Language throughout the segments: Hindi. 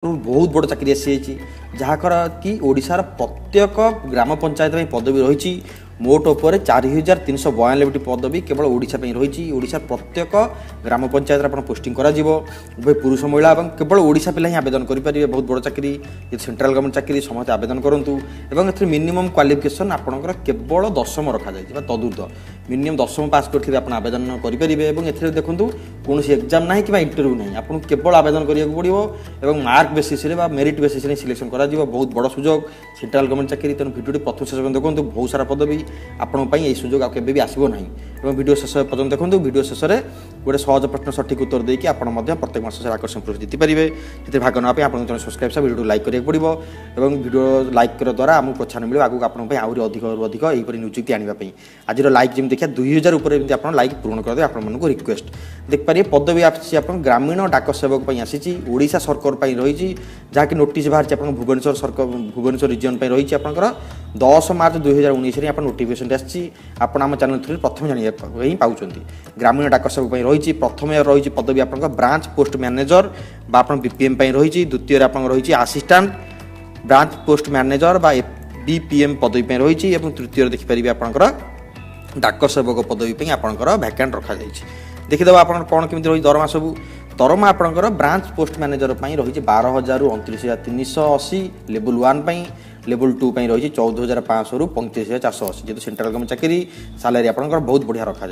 बहुत बड़ चाकरी आसी जहाँकर कि ओडिशार प्रत्येक ग्राम पंचायत पदवी रही मोट उपर 4392 पदवी केवल ओडिशा रही ओडिशा प्रत्येक ग्राम पंचायत आप पोस्टिंग करा उभय पुरुष महिला और केवल ओडिशा पिला ही आवेदन करेंगे। बहुत बड़ चाकरी सेंट्रल गवर्नमेंट चाकरी समस्त आवेदन करूँ और मिनिमम क्वालिफिकेशन आपंकर केवल 10वीं रखा जाए तदूर्ध मिनिमम 10वीं पास करते आप आवेदन करेंगे। देखूँ कौन एग्जाम ना कि इंटरव्यू ना आपको केवल आवेदन करा पड़ो और mark basis merit basis selection करा बहुत बड़ सुजोग सेंट्रल गवर्नमेंट चाकरी। तेणु भिडियो प्रथम शेष देखो बहुत सारा पदवी आपंप सुजोग आगे भी आसो ना और भिडियो शेष पर्यटन देखो भिडियो शेष में गोटे सहज प्रश्न सठिक उत्तर देकी प्रत्येक मास आकर्षण पुरस्कार जीतिपारे। से भाग नापी आप जो सब्सक्राइब भिडियो लाइक करा पड़ो और भिडियो लाइक करने द्वारा आमको प्रोत्साहन मिले आगे आपंप आहरी अधिक अधिक यहीपरि नियुक्ति आने आज लाइक जमी देखिए 2000 उपर आप लाइक पूर्ण करदे आपको रिक्वेस्ट देखिए पदवी आसी ग्रामीण डाक सेवक आसी ओडिशा सरकार रही जहाँकि नोटिस बाहर भुवनेश्वर सरकार भुवनेश्वर रिजन रही आपंकर 10 मार्च 2019 आप नोटिफिकेशन आम चैनल थ्रू प्रथम जानी पाँच ग्रामीण डाक सेवक रही प्रथम रही पदवी आप ब्रांच पोस्ट मैनेजर बीपीएम रही द्वितीय रही आसिस्टांट ब्रांच पोस्ट मैनेजर बीपीएम पदवी रही तृतीय देखिपारे आपंकर डाक सेवक पदवी आपंकर भैकेंट रखा देखीद आप कौन केमी रही दरमा सब दरमा आपंकर ब्रांच पोस्ट मैनेजर रही 12,000 ରୁ 29,380 लेवल 1 लेवल 2 रही 14,500 ରୁ 35,480 जेहेतु सेंट्रल गवर्नमेंट चाकरी सालारी आपंकर बहुत बढ़िया रखा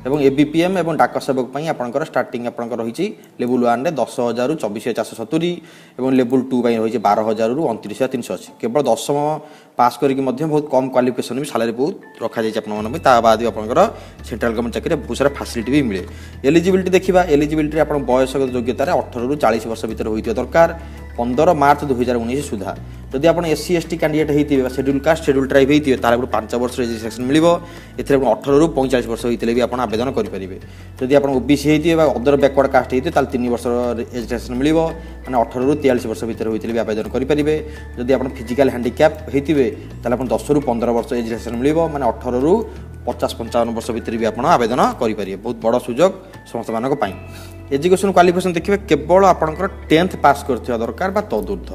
एवं एबीपीएम और डाक सेवक आपंकर स्टार्टिंग आपंकर रही लेवल 1 रे 10,000 ରୁ 24,470 और लेवल 2 रही 12,000 ରୁ 29,380 केवल 10वीं पास करके बहुत कम क्वालिफिकेशन भी सालारी बहुत रखा जाए बाद आपंकर सेंट्रल गवर्नमेंट चाकरी बहुत सारा फैसिलिटी भी मिले। एलिजिबिलिटी देखा एलिजिबिलिटी आप बयस योग्यतार 18 ରୁ 40 वर्ष भर होता दरकार 15 मार्च 2019 सुधा जदि आप एससी एसटी कैंडिडेट होते शेड्यूल कास्ट शेड्यूल ट्राइब होते 5 वर्ष रजिस्ट्रेशन मिले ए 18 ରୁ 45 वर्ष होते भी आप आवेदन करेंगे। जदि आप ओबीसी होते अदर बैकवर्ड कास्ट होते 3 वर्ष रजिस्ट्रेशन मिले मैंने 18 ରୁ 43 वर्ष भर होते भी आवेदन करेंगे। जदि आप फिजिकल हैंडिकैप होते 10 ରୁ 15 वर्ष रजिस्ट्रेशन मिले मैंने 18 ରୁ 50-55 वर्ष भर भी आप आवेदन करेंगे। बहुत बड़ सुजोग समस्त मानी। एजुकेशन क्वालिफिकेशन देखिए केवल आपंकर 10th पास कर दरकार तदूर्ध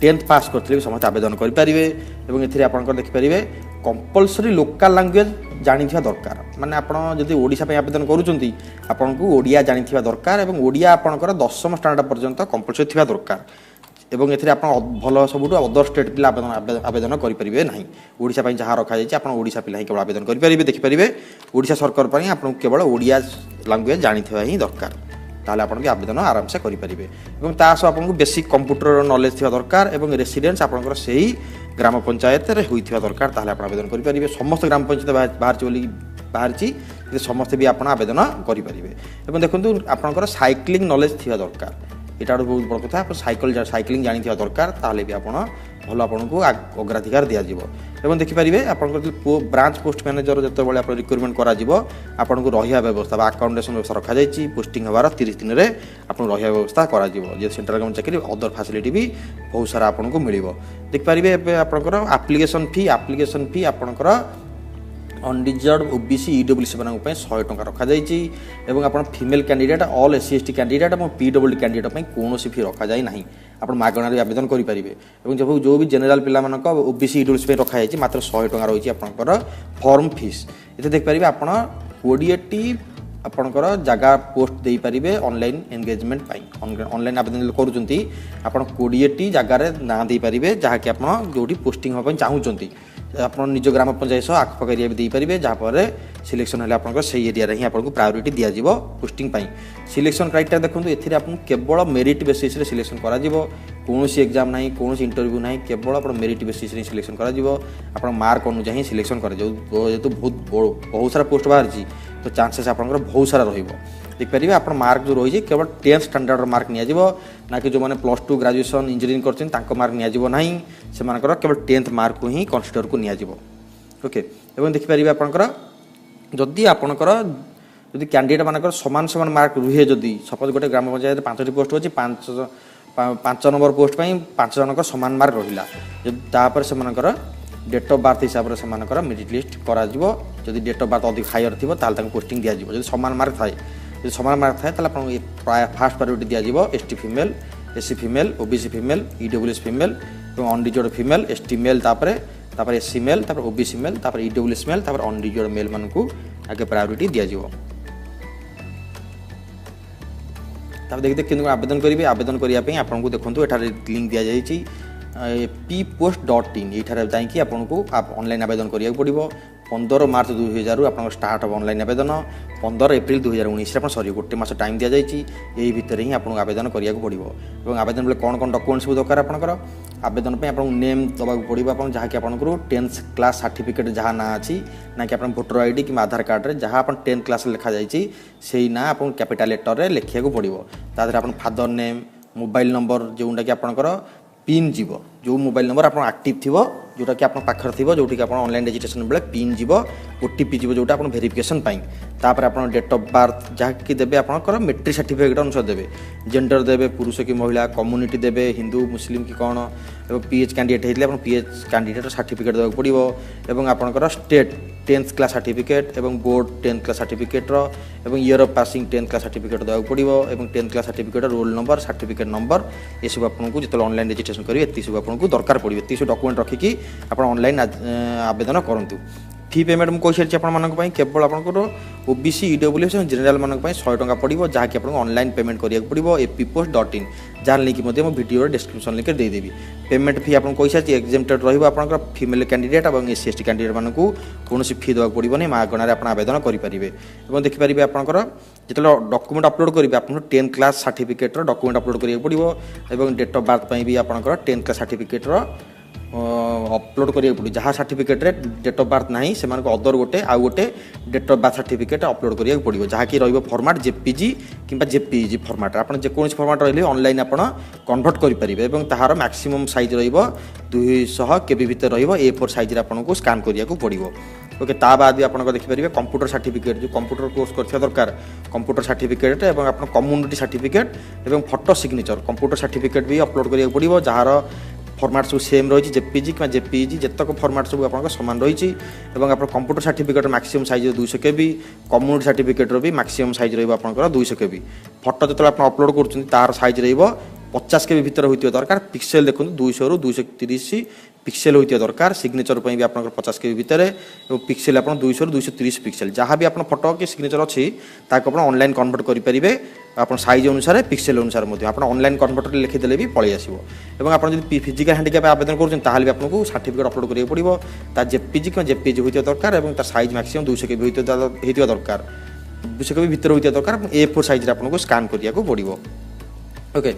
10th पास करते भी समस्त आवेदन करेंगे। और देखिपारे कंपलसरी लोकल लैंग्वेज जानी दरकार माने आपड़ी ओडिशा आवेदन करूँ ओडिया जानी दरकार और ओडिया आपंकर 10वीं स्टैंडर्ड पर्यंत कंपलसरी थी दरकार एवं ये भल सब अदर स्टेट पिला आवेदन करेंगे ना ओडिशा जहाँ रखा जाए ओडिशा पिला केवल आवेदन करेंगे। देखिपारे ओडिशा सरकार आपको केवल ओडिया लैंग्वेज जानी ही दरकार ताले आपन भी आवेदन आराम से करेंगे। और तास आपको बेसिक कंप्यूटर नॉलेज थी दरकार और रेसिडेंस आपंकर से ही ग्राम पंचायत होता दरकार ताले आप आवेदन करेंगे। समस्त ग्राम पंचायत बाहर समस्ते भी आप आवेदन करेंगे। और देखो आपंकर साइक्लिंग नॉलेज थी दरकार यहाँ बहुत बड़ कथा साइक्लिंग जानी दरकार ताले भी आप भल आपको अग्राधिकार दिज्व। और देखिपारे आप ब्रांच पोस्ट मैनेजर जो आप रिक्रुटमेंट करको रहा व्यवस्था आकाउंटेसन व्यवस्था रखा जाए पोस्टिंग हबार 30 दिन में आप रहा व्यवस्था कर सेंट्रल गवर्नमेंट चाकरी अदर फैसिलिटी भी बहुत सारा आपको मिल। देखिपारे आपंकर आप्लिकेसन फी आपंकर अनडिजर्व ओबीसी ईडब्ल्यूसी से 100 टंका रखा जाए। आप female candidate all SC ST candidate और पीडब्ल्यूडी कैंडिडेट कौन फी रखा जाए ना आप मागणार आवेदन करेंगे। और जो भी जनरल पिला ओबीसी ईडब्ल्यूसी रखा जाए मात्र 100 टंका रही आपंकर फॉर्म फीस ये देखिपारे आप 20टी आपंकर जगह पोस्ट दे पारे ऑनलाइन एंगेजमेंट ऑनलाइन आवेदन करुँच 20टी जगार ना दे पारे जहाँकि आप जो पोस्टिंग हाँपाई चाहूँगी आप निज ग्राम पंचायत सह आखपाख एरिया भी देपारे जहाँपर सिलेक्शन है आपंकर से एरिया ही आपको प्रायोरीटी दिज्व पोस्टिंग सिलेक्शन क्राइटेरिया देखो ये आपको केवल मेरिट बेसिस सिलेक्शन करा कौन एग्जाम ना कौन इंटरव्यू ना केवल आप मेरिट बेसिस सिलेक्शन कर मार्क अनुजाई ही सिलेक्शन कर जेहेतु बहुत सारा पोस्ट बाहर तो चांसेस आपंकर बहुत सारा देखिपारे आप मार्क जो रही केवल 10th स्टैंडर्ड मार्क ना कि जो मैंने +2 ग्रेजुएशन इंजीनियरिंग कर मार्क ना से केवल 10th मार्क को ही कनसीडर को नियाजिबो। ओके और देखिपारे आपंकर जदि आपंकर जदि कैंडिडेट मानकर समान समान मार्क रुहे जदि सपोज गोटे ग्राम पंचायत 5टी पोस्ट अच्छी 5 नंबर पोस्ट 5 जनकर समान मार्क रहा से डेट ऑफ बर्थ हिसाब से मेरिट लिस्ट करी डेट ऑफ बर्थ अधिक हायर थी पोस्टिंग दिज्व। समान मार्क थाए समान मार्क थाए प्राय फास्ट प्रायोरिटी दिज्व ST female SC female OBC female EWS female और अनरिजर्व फीमेल एसटी मेल तापर एससी मेल तापर ओबीसी मेल तापर ईडब्ल्यूएस मेल तापर अनरिजर्व मेल मानकू आगे प्रायोरिटी दिया जिवो। तब देखते कि आवेदन करेंगे आवेदन करने आपको देखो एठार लिंक दि जाइए ppost.in ये जाकि आपको ऑनलाइन आवेदन करा पड़ो 15 मार्च 2000 आप स्टार्ट हम ऑनलाइन आवेदन 15 एप्रिल 2019 आप सरी गोटे मास टाइम दि जाइए यही भितर ही आपको आवेदन करा पड़ो और आवेदन बेले कौन कौन डॉक्यूमेंट्स सब दरकार आपंकर आवेदन पे आपको नेम दबाक पड़ो आप जहाँकि आपको 10th क्लास सर्टिफिकेट जहाँ ना अच्छी ना कि आप भोटर आईडी कि आधार कार्ड रे जहाँ आप 10th क्लास लिखा जाइए से ना आपको कैपिटाल लेटर रे लिखा पड़ो तादर आप फादर नेम मोबाइल नंबर जोटा कि आपंकर पिन जीव जो मोबाइल नंबर आप एक्टिव थी जोटा कि आप पाखर थी जो कि ऑनलाइन रजिस्ट्रेशन बेले पिन जीव ओटीपी जीव जोटा आप वेरिफिकेशन तापर आप डेट ऑफ बर्थ जहाँकि देवे आप मेट्रिक सर्टिफिकेट अनुसार देवे जेंडर देवे पुरुष कि महिला कम्युनिटी देवे हिंदू मुस्लिम कि कौन और पीएच कैंडिडेट होते हैं पीएच कैंडिडेट सर्टिफिकेट देवाक पड़ो और आपंकर स्टेट 10th क्लास सर्टिफिकेट और बोर्ड 10th क्लास सर्टिफिकेट और year of passing 10th class certificate देवाक पड़ो और 10th class certificate roll number certificate number ये सब आपको जो ऑनलाइन रजिस्ट्रेशन करेंगे ये सब आपको दरकार पड़ो ये सब डॉक्यूमेंट रखिकी आप ऑनलाइन आवेदन करूँ। फी पेमेंट मुझे कही सारी केवल आपंकर ओबीसी ईडब्ल्यूएस और जनरल मानक 100 टंका पड़ो जहाँकि आपको ऑनलाइन पेमेंट करा पड़ो ppost.in जार लिंक वीडियो डिस्क्रिप्शन लिंक देदेवी। पेमेंट फी आपको कही सारी एक्जेम्प्टेड रहा फीमेल कैंडिडेट और एससी एसटी कैंडिडेट मानक कौन फी देवाक पड़ो नहीं मागणार आप आवेदन करेंगे और देखिपारे आपंकर जो डॉक्यूमेंट अपलोड करेंगे आपको 10th class certificate document upload करा पड़ो और डेट ऑफ बर्थ भी आपंकर 10th क्लास सर्टिफिकेट अपलोड करा पड़ो जहाँ सर्टिफिकेट रे डेट ऑफ बर्थ ना से अदर गोटे आउ गोटे date of birth certificate upload करा पड़ो जहाँकि रॉर्माट जेपीजी कि जेपीजी फॉर्मेट आप जेकोसी फॉर्मेट रही ऑनलाइन आप कन्वर्ट करेंगे और तार मैक्सिमम साइज रो200 केबी भितर A4 साइज आपको स्कान करा पड़ो। ओके ता बाद भी आप देखिपारे कंप्यूटर सर्टिफिकेट जो कंप्यूटर कोर्स कर दरकार कंप्यूटर सर्टिफिकेट और आप कम्युनिटी सर्टिफिकेट और फोटो सिग्नेचर कंप्यूटर सर्टिफिकेट भी अपलोड करा पड़ो जार फॉर्मेट सब सेम रही जेपीजी कि जेपीजी जितक फॉर्मेट सब आप सामान रही और आप कंप्यूटर सर्टिफिकेट मैक्सिमम साइज 200 केबी कम्युनिटी सर्टिफिकेट भी मैक्सिमम साइज रहा 200 केबी फोटो जो आप अपलोड कर तार साइज र50 केबी भितर होता दरकार पिक्सेल देखो 200 रू 230 पिक्सेल होता दरकार सिग्नेचर भी आप 50 केबी भितर और पिक्सेल आप 200 रू 230 पिक्सेल जहाँ भी आप फोटो कि सिग्नेचर अच्छी ताको आप ऑनलाइन कन्वर्ट करेंगे आप साइज अनुसार पिक्सेल अनुसार आप ऑनलाइन कन्वर्टर लिखिदे भी पलि आसो और आप फिजिकल हैंडिकैप आवेदन करेंगे आपको सर्टिफिकेट अपलोड करा पड़ो तार जेपीजी कि जेपीजी होता दरकार और तार साइज मैक्सिमम 200 केबी होता दरकार 200 केबी भितर होता दरकार A4 साइज आपको स्कान करा पड़ो। ओके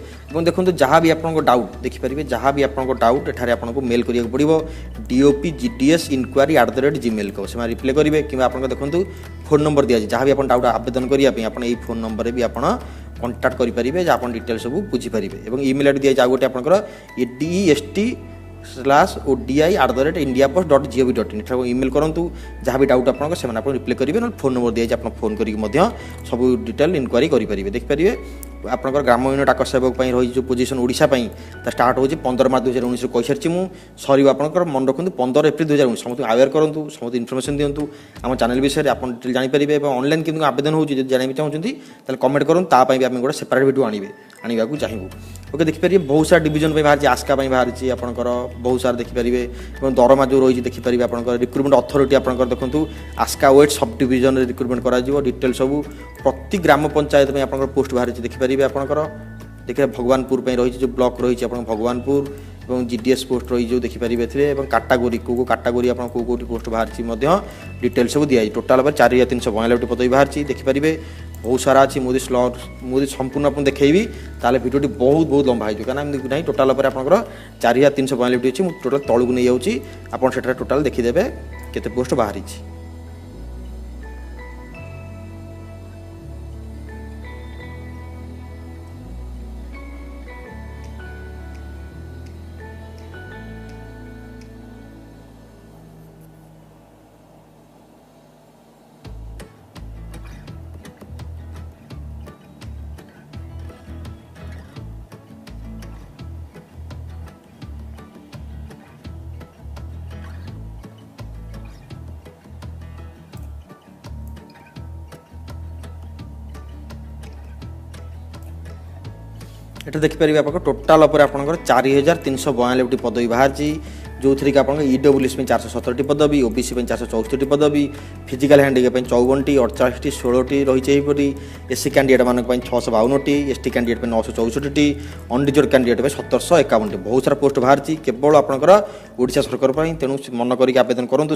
देखो जहाँ भी आपको डाउट देखिपारे जहाँ भी आपको डाउट एठार आपको मेल करा पड़ो dopgds@gmail को से रिप्लाई करेंगे कि आप देखो फोन नंबर दिया जहाँ भी आप डाउट आवेदन करने आप फोन नंबर भी आप कंटाक्ट करेंगे आप डिटेल सब बुझीपारे और इमेल आईडी दिया गोटे आपंकर dest/odi@indiapost.gov.in इमेल करूँ जहाँ भी डाउट आपको से रिप्लाई करेंगे ना फोन नंबर दिया आप फोन करके सब डिटेल इनक्वारी करेंगे देखिपारे आपंकर ग्रामीण डाक सेवक रही जो पोजिशन ओडिशा स्टार्ट हो 15 मार्च 2019 कही सारी मुझे सर आपंकर मन रखुद 15 एप्रिल 2019 समस्त अवेयर करूँ समस्त इनफर्मेशन दिंतु आम चैनल विषय आप डिटेल जानीपारे और ऑनलाइन केमती आवेदन हो जानते चाहूँगी कमेंट करूँ ताकि आम गोटे सेपरेट वीडियो आने को चाहूँ। ओके देखिपारे बहुत सारा डिविजन बाहर आस्का बाहर आपंकर बहुत सारा देखिपारे और दरमा जो रही देखिपारे आप रिक्रुटमेंट अथॉरिटी आपंकर देखो आस्का वेट सब डिविजन रिक्रुटमेंट करा डिटेल सब प्रति ग्राम पंचायत में आप पोस्ट बाहर देखिपारे आपंकर देखिए भगवानपुर रही जो ब्लॉक रही भगवानपुर और जीडीएस पोस्ट रही जो देखिपारे और काटागोरी को काटागोरी आप पोस्ट बाहर डिटेल सब दिखाई टोटाल 4392 पदवी बाहर देखिपारे बहुत सारा अच्छी मुझे संपूर्ण आपको देखी ताले भिडियो बहुत बहुत लंबा हो कहीं ना टोटाल आपंकर 4392 अच्छी मुझे टोटाल तौक नहीं जाऊँगी आप टोटाल देखीदे केते पोस्ट बाहरी। এটা ଦେଖିପାରିବେ ଆପଣ ଟୋଟାଲ ଉପରେ ଆପଣଙ୍କର 4392ଟି ପଦବୀ ବାହାରିଛି ଯେଉଁଥିରେ କି ଆପଣଙ୍କ ଇଡବ୍ଲ୍ୟୁଏସ୍ ପାଇଁ 417ଟି ପଦବୀ ଓବିସି ପାଇଁ 464ଟି ପଦବୀ ଫିଜିକାଲ ହ୍ୟାଣ୍ଡିକ୍ୟାପ୍ ପାଇଁ 54ଟି 48ଟି 16ଟି ରହିଛି ଏହିପରି ଏସସି କ୍ୟାଣ୍ଡିଡେଟ୍ ମାନଙ୍କ ପାଇଁ 652ଟି ଏସଟି କ୍ୟାଣ୍ଡିଡେଟ୍ ପାଇଁ 964ଟି ଅନରିଜର୍ଭ କ୍ୟାଣ୍ଡିଡେଟ୍ ପାଇଁ 1751ଟି ବହୁତ ସାରା ପୋଷ୍ଟ ବାହାରିଛି କେବଳ ଆପଣଙ୍କର ଓଡ଼ିଶା ସରକାର ପାଇଁ ତେଣୁ ମନ କରିକି ଆବେଦନ କରନ୍ତୁ।